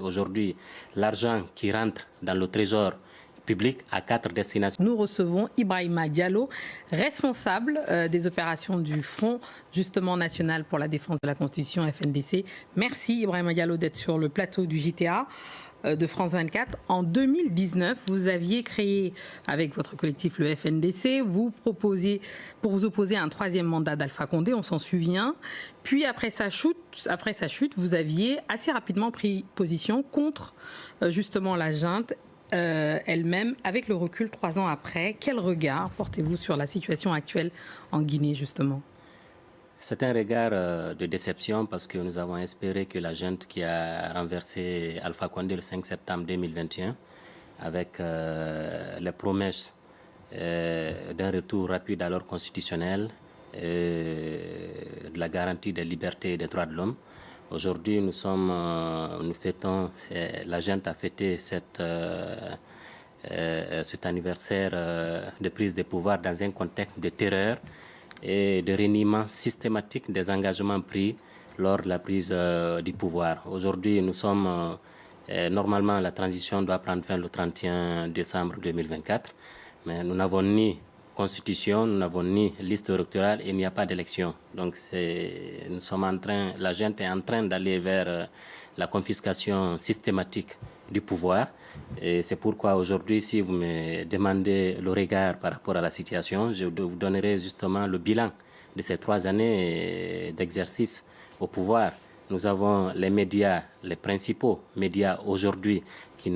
qu'aujourd'hui, l'argent qui rentre dans le trésor public à 4 destinations. Nous recevons Ibrahima Diallo, responsable des opérations du Front justement national pour la défense de la Constitution, FNDC. Merci Ibrahima Diallo d'être sur le plateau du JTA de France 24. En 2019, vous aviez créé avec votre collectif le FNDC, vous proposiez pour vous opposer à un troisième mandat d'Alpha Condé, on s'en souvient. Puis après sa chute, vous aviez assez rapidement pris position contre justement la junte elle-même. Avec le recul 3 ans après, quel regard portez-vous sur la situation actuelle en Guinée justement? C'est un regard de déception parce que nous avons espéré que la junte qui a renversé Alpha Condé le 5 septembre 2021 avec les promesses d'un retour rapide à l'ordre constitutionnel, de la garantie des libertés et des droits de l'homme. Aujourd'hui, nous fêtons, la junte a fêté cet anniversaire de prise de pouvoir dans un contexte de terreur et de reniement systématique des engagements pris lors de la prise du pouvoir. Aujourd'hui, nous sommes, normalement, la transition doit prendre fin le 31 décembre 2024, mais nous n'avons ni constitution, nous n'avons ni liste électorale et il n'y a pas d'élection. Donc nous sommes la junte est en train d'aller vers la confiscation systématique du pouvoir. Et c'est pourquoi aujourd'hui, si vous me demandez le regard par rapport à la situation, je vous donnerai justement le bilan de ces 3 années d'exercice au pouvoir. Nous avons les médias, les principaux médias aujourd'hui qui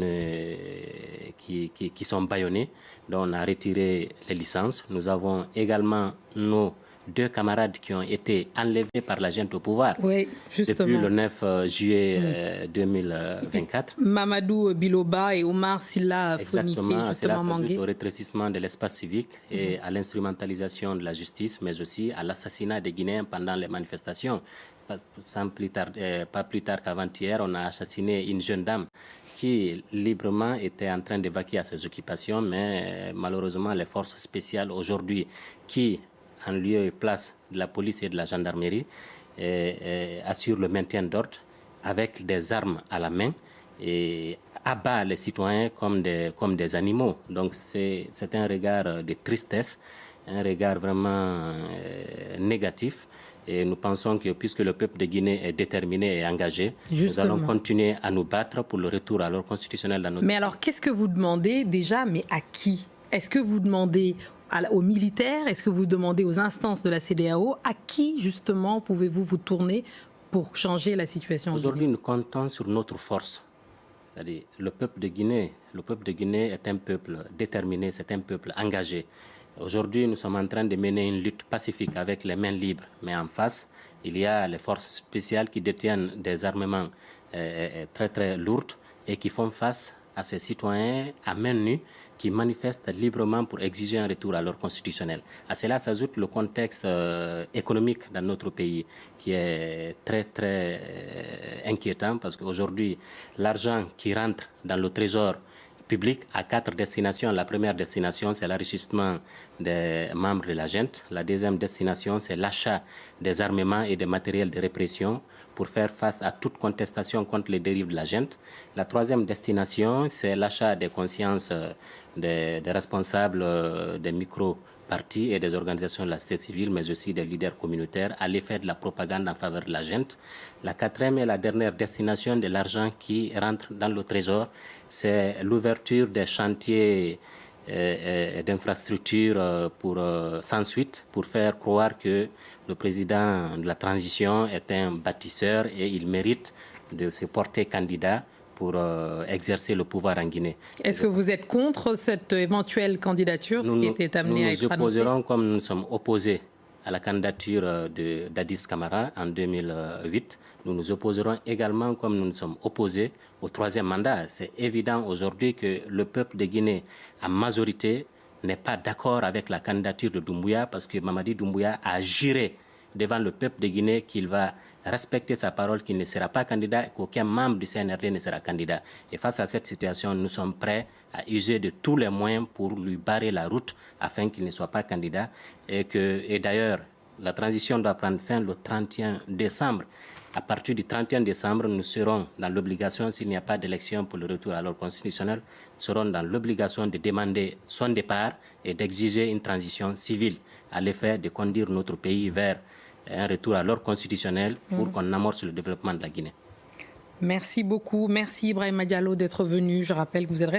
sont bâillonnés, dont on a retiré les licences. Nous avons également nos 2 camarades qui ont été enlevés par la junte au pouvoir depuis le 9 juillet 2024. Mamadou Biloba et Omar Silla Fonike, justement mangué. Au rétrécissement de l'espace civique et à l'instrumentalisation de la justice, mais aussi à l'assassinat des Guinéens pendant les manifestations. Pas plus tard qu'avant-hier, on a assassiné une jeune dame qui librement était en train d'évacuer à ses occupations, mais malheureusement les forces spéciales aujourd'hui qui, en lieu et place de la police et de la gendarmerie, assurent le maintien d'ordre avec des armes à la main et abat les citoyens comme des animaux. Donc c'est un regard de tristesse, un regard vraiment négatif. Et nous pensons que puisque le peuple de Guinée est déterminé et engagé, nous allons continuer à nous battre pour le retour à l'ordre constitutionnel dans notre pays. Mais alors, qu'est-ce que vous demandez déjà, mais à qui? Est-ce que vous demandez aux militaires? Est-ce que vous demandez aux instances de la CEDEAO? À qui, justement, pouvez-vous vous tourner pour changer la situation? Aujourd'hui, nous comptons sur notre force. C'est-à-dire, le peuple de Guinée est un peuple déterminé, c'est un peuple engagé. Aujourd'hui, nous sommes en train de mener une lutte pacifique avec les mains libres, mais en face, il y a les forces spéciales qui détiennent des armements très très lourds et qui font face à ces citoyens à main nue qui manifestent librement pour exiger un retour à l'ordre constitutionnel. À cela s'ajoute le contexte économique dans notre pays qui est très très inquiétant parce qu'aujourd'hui, l'argent qui rentre dans le trésor public à 4 destinations. La première destination, c'est l'enrichissement des membres de la junte. La deuxième destination, c'est l'achat des armements et des matériels de répression pour faire face à toute contestation contre les dérives de la junte. La troisième destination, c'est l'achat des consciences des responsables des micro-partis et des organisations de la société civile, mais aussi des leaders communautaires, à l'effet de la propagande en faveur de la junte. La quatrième et la dernière destination de l'argent qui rentre dans le trésor, c'est l'ouverture des chantiers d'infrastructures sans suite pour faire croire que le président de la transition est un bâtisseur et il mérite de se porter candidat pour exercer le pouvoir en Guinée. Est-ce que vous êtes contre cette éventuelle candidature qui était amenée à être annoncée? Nous nous opposerons comme nous sommes opposés à la candidature d'Addis Camara en 2008. Nous nous opposerons également comme nous nous sommes opposés au 3e mandat. C'est évident aujourd'hui que le peuple de Guinée, en majorité, n'est pas d'accord avec la candidature de Doumbouya parce que Mamadi Doumbouya a juré devant le peuple de Guinée qu'il va respecter sa parole, qu'il ne sera pas candidat et qu'aucun membre du CNRD ne sera candidat. Et face à cette situation, nous sommes prêts à user de tous les moyens pour lui barrer la route afin qu'il ne soit pas candidat. Et d'ailleurs, la transition doit prendre fin le 31 décembre À partir du 31 décembre, nous serons dans l'obligation, s'il n'y a pas d'élection pour le retour à l'ordre constitutionnel, nous serons dans l'obligation de demander son départ et d'exiger une transition civile à l'effet de conduire notre pays vers un retour à l'ordre constitutionnel pour qu'on amorce le développement de la Guinée. Merci beaucoup. Merci Ibrahima Diallo d'être venu. Je rappelle que vous êtes